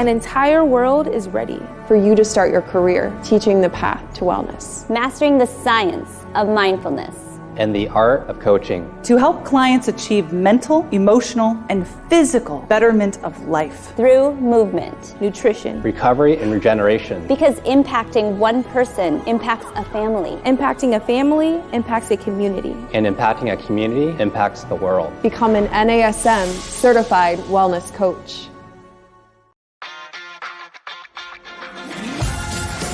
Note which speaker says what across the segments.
Speaker 1: An entire world is ready
Speaker 2: for you to start your career teaching the path to wellness.
Speaker 3: Mastering the science of mindfulness.
Speaker 4: And the art of coaching.
Speaker 5: To help clients achieve mental, emotional, and physical betterment of life.
Speaker 3: Through movement,
Speaker 1: nutrition,
Speaker 4: recovery, and regeneration.
Speaker 3: Because impacting one person impacts a family.
Speaker 1: Impacting a family impacts a community.
Speaker 4: And impacting a community impacts the world.
Speaker 2: Become an NASM certified wellness coach.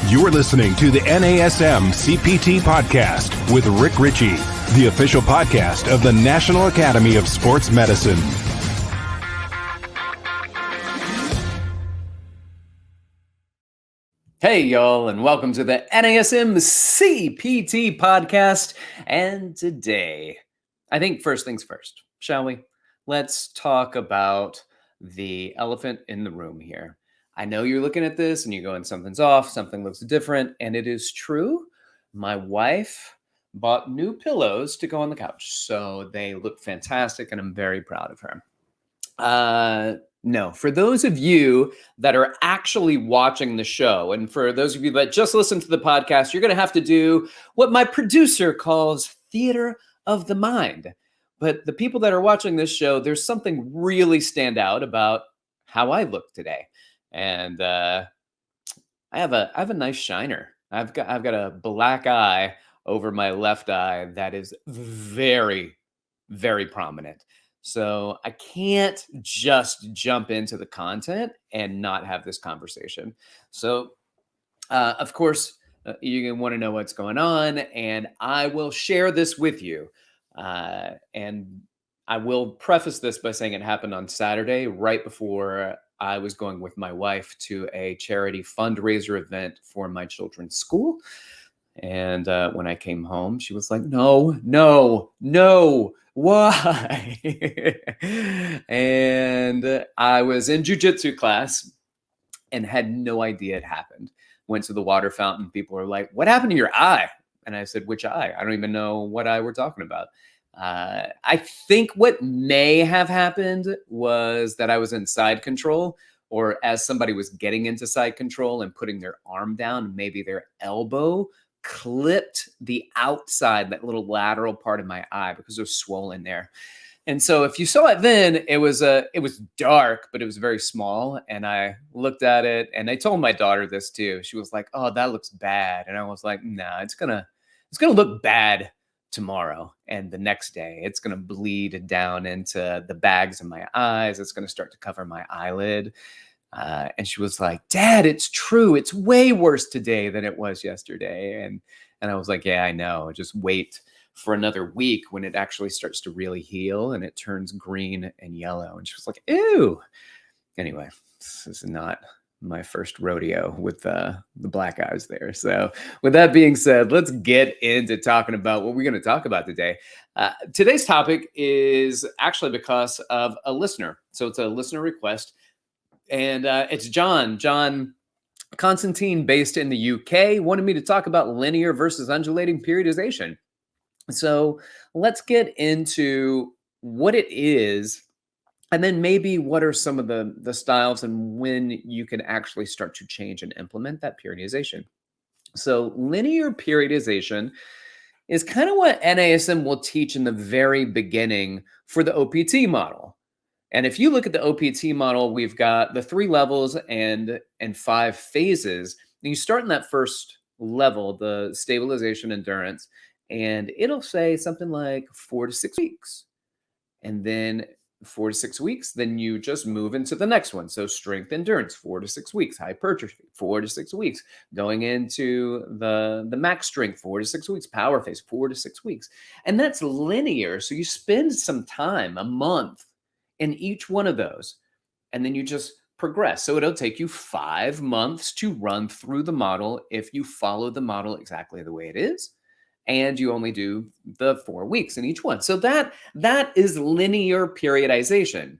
Speaker 6: You're listening to the NASM-CPT Podcast with Rick Richey, the official podcast of the National Academy of Sports Medicine.
Speaker 7: Hey, y'all, and welcome to the NASM-CPT Podcast. And today, I think first things first, shall we? Let's talk about the elephant in the room here. I know you're looking at this and you're going, something's off, something looks different, and it is true. My wife bought new pillows to go on the couch, so they look fantastic, and I'm very proud of her. No, for those of you that are actually watching the show, and for those of you that just listen to the podcast, you're going to have to do what my producer calls theater of the mind. But the people that are watching this show, there's something really stand out about how I look today. And I have a nice shiner. I've got a black eye over my left eye that is very, very prominent. So I can't just jump into the content and not have this conversation. So of course, you're gonna want to know what's going on, and I will share this with you. And I will preface this by saying it happened on Saturday, right before I was going with my wife to a charity fundraiser event for my children's school. And when I came home, she was like, no, why? And I was in jujitsu class and had no idea it happened. Went to the water fountain. People were like, what happened to your eye? And I said, which eye? I don't even know what eye we're talking about. I think what may have happened was that I was in side control, or as somebody was getting into side control and putting their arm down, maybe their elbow clipped the outside, that little lateral part of my eye, because it was swollen there. And so if you saw it then, it was dark, but it was very small. And I looked at it, and I told my daughter this too. She was like, oh, that looks bad. And I was like, nah, it's gonna look bad tomorrow and the next day. It's going to bleed down into the bags in my eyes. It's going to start to cover my eyelid. And she was like, Dad, it's true. It's way worse today than it was yesterday. And I was like, yeah, I know. Just wait for another week when it actually starts to really heal and it turns green and yellow. And she was like, ew. Anyway, this is not my first rodeo with the black eyes there. So with that being said, let's get into talking about what we're going to talk about today. Today's topic is actually because of a listener. So it's a listener request, and it's John Constantine, based in the UK, wanted me to talk about linear versus undulating periodization. So let's get into what it is, and then maybe what are some of the styles and when you can actually start to change and implement that periodization. So linear periodization is kind of what NASM will teach in the very beginning for the OPT model. And if you look at the OPT model, we've got the 3 levels and 5 phases. And you start in that first level, the stabilization endurance, and it'll say something like 4 to 6 weeks. And then 4 to 6 weeks, then you just move into the next one. So strength endurance, 4 to 6 weeks, hypertrophy, 4 to 6 weeks, going into the max strength, 4 to 6 weeks, power phase, 4 to 6 weeks. And that's linear. So you spend some time, a month, in each one of those, and then you just progress. So it'll take you 5 months to run through the model if you follow the model exactly the way it is. And you only do the 4 weeks in each one. So that is linear periodization.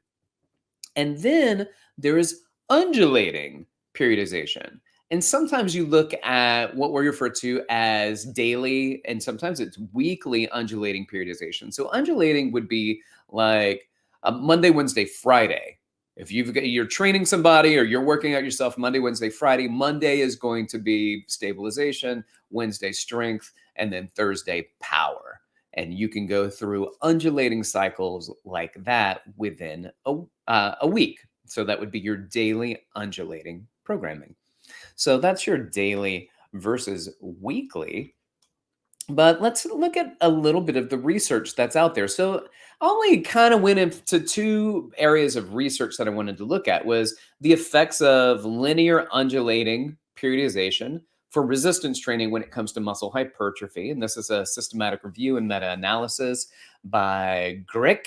Speaker 7: And then there is undulating periodization. And sometimes you look at what we refer to as daily, and sometimes it's weekly undulating periodization. So undulating would be like a Monday, Wednesday, Friday. If you're training somebody or you're working out yourself Monday, Wednesday, Friday, Monday is going to be stabilization, Wednesday strength, and then Thursday power. And you can go through undulating cycles like that within a week. So that would be your daily undulating programming. So that's your daily versus weekly. But let's look at a little bit of the research that's out there. So I only kind of went into two areas of research that I wanted to look at was the effects of linear undulating periodization for resistance training when it comes to muscle hypertrophy. And this is a systematic review and meta-analysis by Rick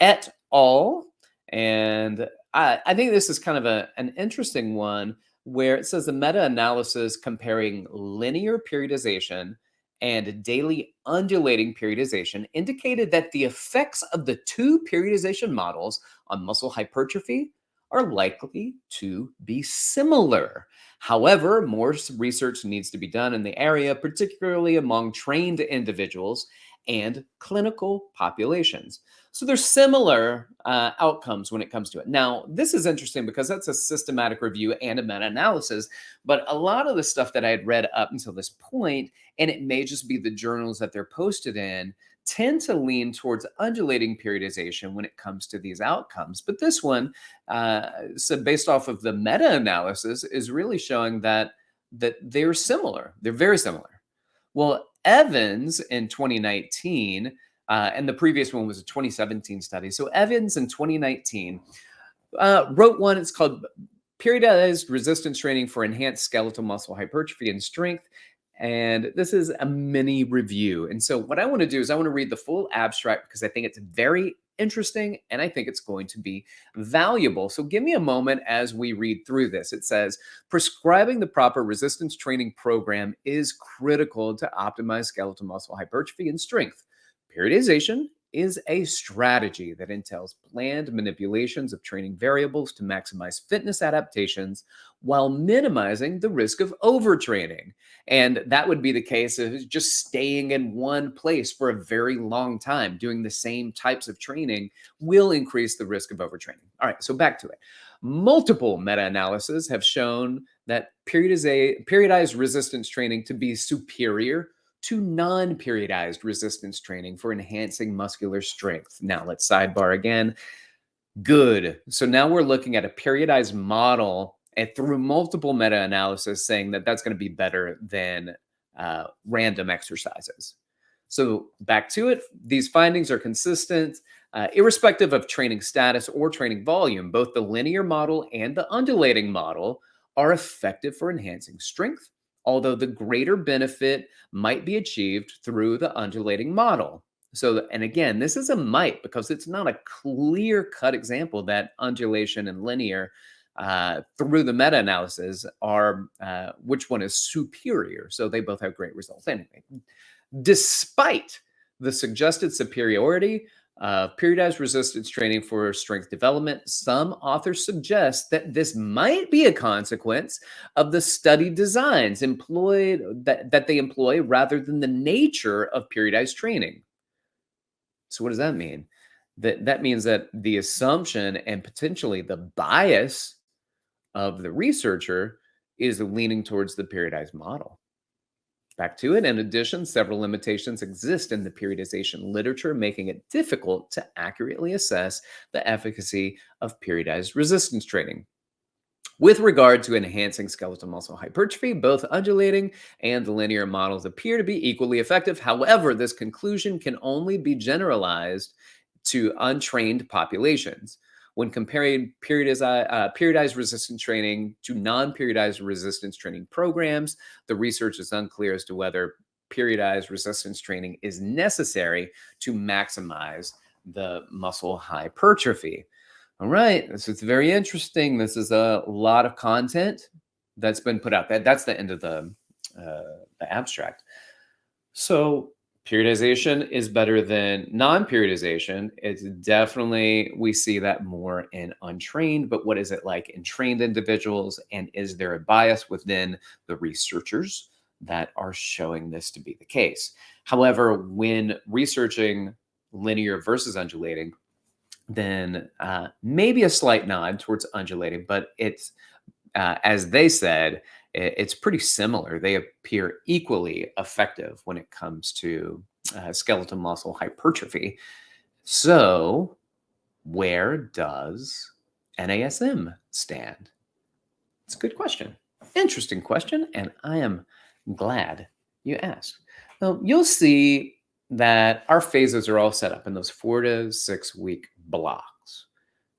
Speaker 7: et al. And I think this is kind of an interesting one where it says the meta-analysis comparing linear periodization and daily undulating periodization indicated that the effects of the two periodization models on muscle hypertrophy are likely to be similar. However, more research needs to be done in the area, particularly among trained individuals and clinical populations. So there's similar outcomes when it comes to it. Now, this is interesting because that's a systematic review and a meta-analysis, but a lot of the stuff that I had read up until this point, and it may just be the journals that they're posted in, tend to lean towards undulating periodization when it comes to these outcomes. But this one, so based off of the meta-analysis, is really showing that they're similar. They're very similar. Well, Evans in 2019, and the previous one was a 2017 study. So Evans in 2019 wrote one. It's called Periodized Resistance Training for Enhanced Skeletal Muscle Hypertrophy and Strength. And this is a mini review. And so what I want to do is I want to read the full abstract because I think it's very interesting and I think it's going to be valuable. So give me a moment as we read through this. It says, prescribing the proper resistance training program is critical to optimize skeletal muscle hypertrophy and strength. Periodization is a strategy that entails planned manipulations of training variables to maximize fitness adaptations while minimizing the risk of overtraining. And that would be the case of just staying in one place for a very long time. Doing the same types of training will increase the risk of overtraining. All right, so back to it. Multiple meta-analyses have shown that periodized resistance training to be superior to non-periodized resistance training for enhancing muscular strength. Now let's sidebar again. Good. So now we're looking at a periodized model and through multiple meta-analysis saying that that's going to be better than random exercises. So back to it. These findings are consistent, irrespective of training status or training volume. Both the linear model and the undulating model are effective for enhancing strength, although the greater benefit might be achieved through the undulating model. So, and again, this is a might because it's not a clear-cut example that undulation and linear through the meta-analysis are which one is superior. So they both have great results. Anyway, despite the suggested superiority of periodized resistance training for strength development, some authors suggest that this might be a consequence of the study designs employed that they employ rather than the nature of periodized training. So what does that mean? That means that the assumption and potentially the bias of the researcher is leaning towards the periodized model. Back to it. In addition, several limitations exist in the periodization literature, making it difficult to accurately assess the efficacy of periodized resistance training. With regard to enhancing skeletal muscle hypertrophy, both undulating and linear models appear to be equally effective. However, this conclusion can only be generalized to untrained populations. When comparing periodized resistance training to non-periodized resistance training programs, the research is unclear as to whether periodized resistance training is necessary to maximize the muscle hypertrophy. All right, this is very interesting. This is a lot of content that's been put out. That's the end of the abstract. So periodization is better than non-periodization. It's definitely, we see that more in untrained, but what is it like in trained individuals? And is there a bias within the researchers that are showing this to be the case? However, when researching linear versus undulating, then maybe a slight nod towards undulating, but it's, as they said, it's pretty similar. They appear equally effective when it comes to skeletal muscle hypertrophy. So where does NASM stand? It's a good question. Interesting question, and I am glad you asked. Now, you'll see that our phases are all set up in those 4 to 6 week blocks,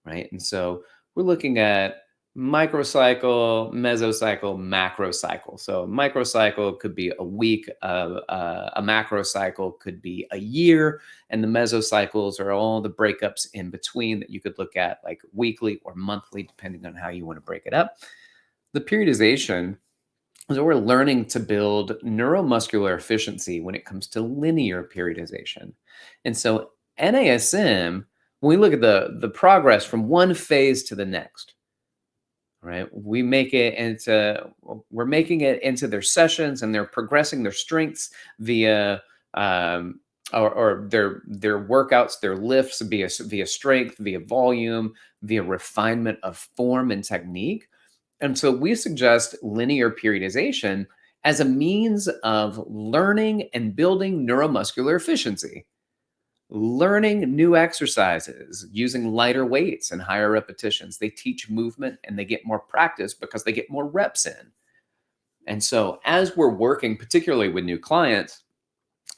Speaker 7: right? And so we're looking at microcycle, mesocycle, macrocycle. So microcycle could be a week, a macrocycle could be a year, and the mesocycles are all the breakups in between that you could look at, like weekly or monthly, depending on how you want to break it up. The periodization is we're learning to build neuromuscular efficiency when it comes to linear periodization. And so NASM, when we look at the progress from one phase to the next, right? We're making it into their sessions, and they're progressing their strengths via or their workouts, their lifts via strength, via volume, via refinement of form and technique. And so we suggest linear periodization as a means of learning and building neuromuscular efficiency, learning new exercises using lighter weights and higher repetitions. They teach movement and they get more practice because they get more reps in. And so as we're working, particularly with new clients,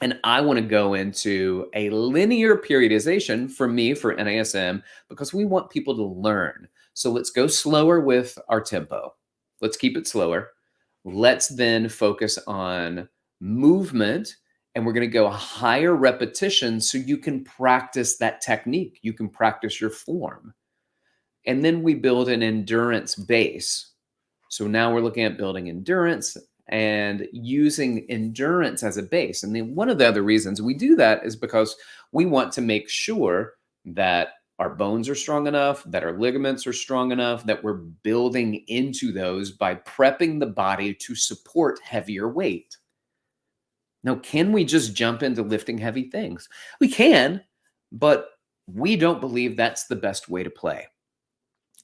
Speaker 7: and I want to go into a linear periodization for NASM, because we want people to learn. So let's go slower with our tempo. Let's keep it slower. Let's then focus on movement, and we're going to go higher repetition so you can practice that technique. You can practice your form. And then we build an endurance base. So now we're looking at building endurance and using endurance as a base. And then one of the other reasons we do that is because we want to make sure that our bones are strong enough, that our ligaments are strong enough, that we're building into those by prepping the body to support heavier weight. Now, can we just jump into lifting heavy things? We can, but we don't believe that's the best way to play.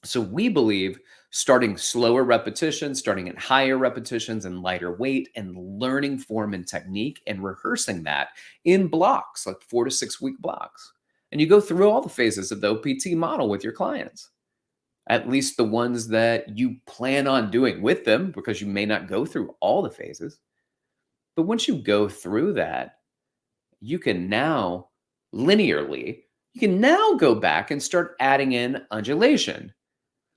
Speaker 7: So we believe starting slower repetitions, starting at higher repetitions and lighter weight, and learning form and technique and rehearsing that in blocks, like 4 to 6 week blocks. And you go through all the phases of the OPT model with your clients, at least the ones that you plan on doing with them, because you may not go through all the phases. But once you go through that, you can now linearly, you can now go back and start adding in undulation.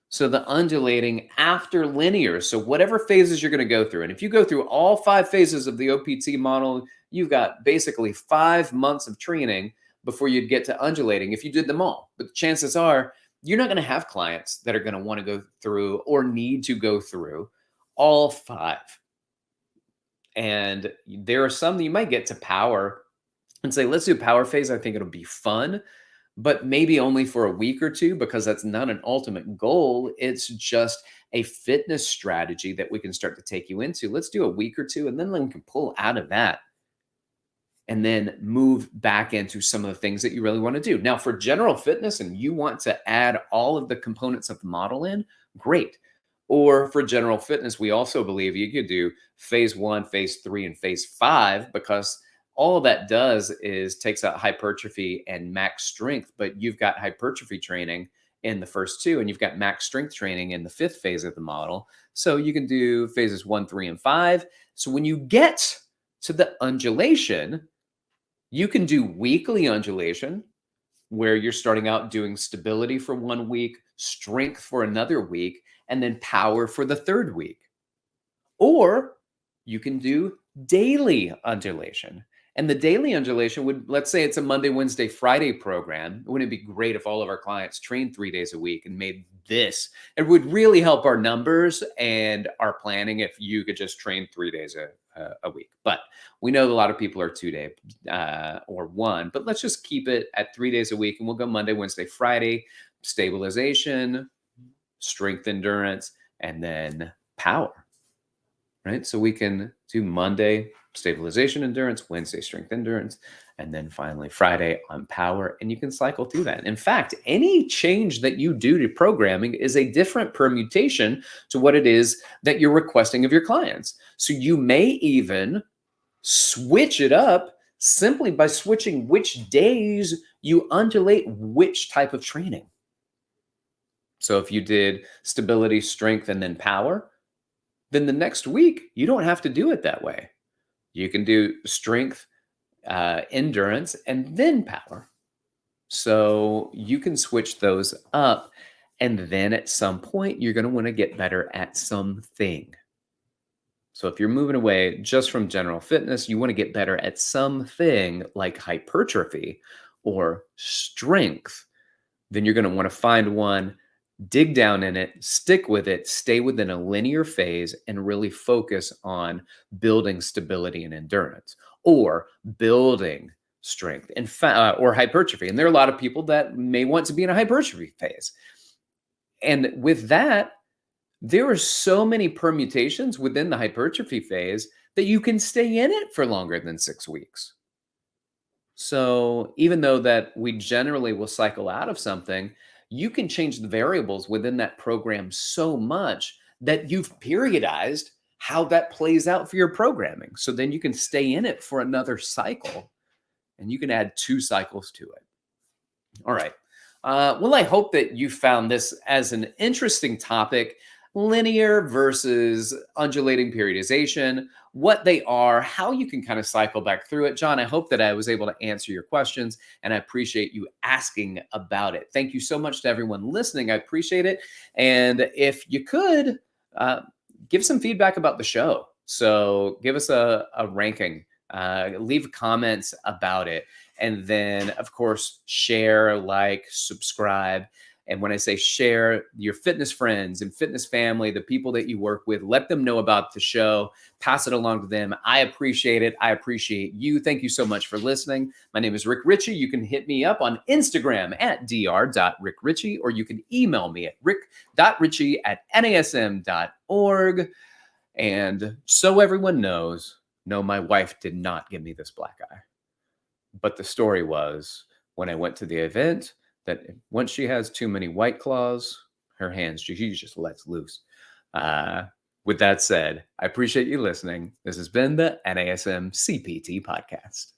Speaker 7: So the undulating after linear. So whatever phases you're going to go through. And if you go through all 5 phases of the OPT model, you've got basically 5 months of training before you'd get to undulating if you did them all. But the chances are you're not going to have clients that are going to want to go through or need to go through all 5. And there are some that you might get to power and say, let's do a power phase. I think it'll be fun, but maybe only for a week or 2, because that's not an ultimate goal. It's just a fitness strategy that we can start to take you into. Let's do a week or 2, and then we can pull out of that and then move back into some of the things that you really want to do. Now, for general fitness and you want to add all of the components of the model in, great. Or for general fitness, we also believe you could do phase 1, phase 3, and phase 5, because all that does is takes out hypertrophy and max strength, but you've got hypertrophy training in the first 2, and you've got max strength training in the 5th phase of the model. So you can do phases 1, 3, and 5. So when you get to the undulation, you can do weekly undulation, where you're starting out doing stability for 1 week, strength for another week, and then power for the 3rd week. Or you can do daily undulation. And the daily undulation would, let's say it's a Monday, Wednesday, Friday program. Wouldn't it be great if all of our clients trained 3 days a week and made this? It would really help our numbers and our planning if you could just train 3 days a week. But we know a lot of people are 2-day or 1, but let's just keep it at 3 days a week. And we'll go Monday, Wednesday, Friday, stabilization, strength endurance, and then power, right? So we can do Monday, stabilization endurance, Wednesday strength endurance, and then finally Friday on power. And you can cycle through that. In fact, any change that you do to programming is a different permutation to what it is that you're requesting of your clients. So you may even switch it up simply by switching which days you undulate which type of training. So if you did stability, strength, and then power, then the next week, you don't have to do it that way. You can do strength, endurance, and then power. So you can switch those up. And then at some point, you're going to want to get better at something. So if you're moving away just from general fitness, you want to get better at something like hypertrophy or strength, then you're going to want to find one, dig down in it, stick with it, stay within a linear phase, and really focus on building stability and endurance, or building strength and or hypertrophy. And there are a lot of people that may want to be in a hypertrophy phase. And with that, there are so many permutations within the hypertrophy phase that you can stay in it for longer than 6 weeks. So even though that we generally will cycle out of something, you can change the variables within that program so much that you've periodized how that plays out for your programming. So then you can stay in it for another cycle, and you can add 2 cycles to it. All right. Well, I hope that you found this as an interesting topic. Linear versus undulating periodization, what they are, how you can kind of cycle back through it. John, I hope that I was able to answer your questions, and I appreciate you asking about it. Thank you so much to everyone listening. I appreciate it. And if you could, give some feedback about the show. So give us a ranking, leave comments about it. And then, of course, share, like, subscribe. And when I say share, your fitness friends and fitness family, the people that you work with, let them know about the show, pass it along to them. I appreciate it. I appreciate you. Thank you so much for listening. My name is Rick Richey. You can hit me up on Instagram at dr.rickrichey, or you can email me at rick.richey@nasm.org. And so everyone knows, no, my wife did not give me this black eye. But the story was, when I went to the event, that once she has too many White Claws, her hands, she just lets loose. With that said, I appreciate you listening. This has been the NASM-CPT Podcast.